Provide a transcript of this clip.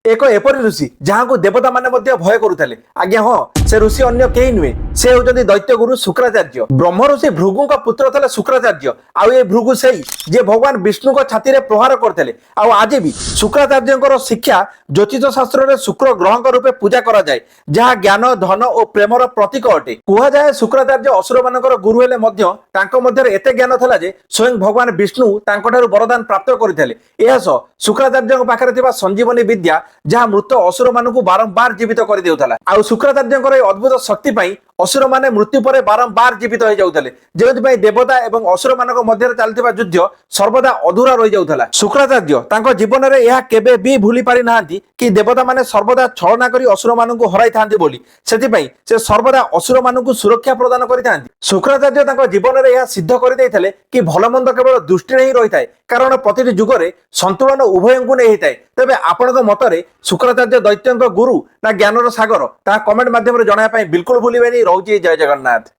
एक एपरी ऋषि जहाँ को देवता माने मध्य भय करुले। आज्ञा हाँ से ऋषि अन्य कहीं नुहे से होती दैत्य गुरु शुक्राचार्य। ब्रह्म ऋषि भृगु पुत्र थे शुक्राचार्य। आउ ये भृगु से जे भगवान विष्णु छाती में प्रहार करते। आज भी शुक्राचार्य शिक्षा ज्योतिष शास्त्र में शुक्र ग्रह रूपे पूजा कराए जहाँ ज्ञान धन और प्रेमर प्रतीक अटे। कहुए शुक्राचार्य असुर मान गुरु हेले एते ज्ञान था स्वयं भगवान विष्णु वरदान प्राप्त करते। शुक्राचार्य पाखे संजीवनी विद्या जहाँ मृत असुर मान बारंबार जीवित कर देउथला। आउ शुक्राचार्य अद्भुत शक्ति पाई असुर माने मृत्यु पर बारंबार जीवित हो जाउथले। जेउथि देवता एवं असुर मानक मध्य चलतिबा युद्ध सर्वदा अधूरा रही जाउथला। शुक्राचार्य तांको जीवन रे यह केबे भी भूली पारि नाहांती कि देवता माने सर्वदा छलना करी असुर मानकु हराई थांती बोली। सेति से सर्वदा असुर मानकु सुरक्षा प्रदान करि थांती। शुक्राचार्य तांको जीवन रे यह सिद्ध करि दैथले कि भलमंद केवल दृष्टि रे ही रही थाए, कारण प्रतिटी जुगरे संतुलन उभयंकु नै हिताए। तबे आपणक मतरे शुक्राचार्य दैत्यंक गुरु ना ज्ञानर सागर ता कमेंट माध्यम रे जणाया पई बिल्कुल भूलिबेनी। रहुची जय जगन्नाथ।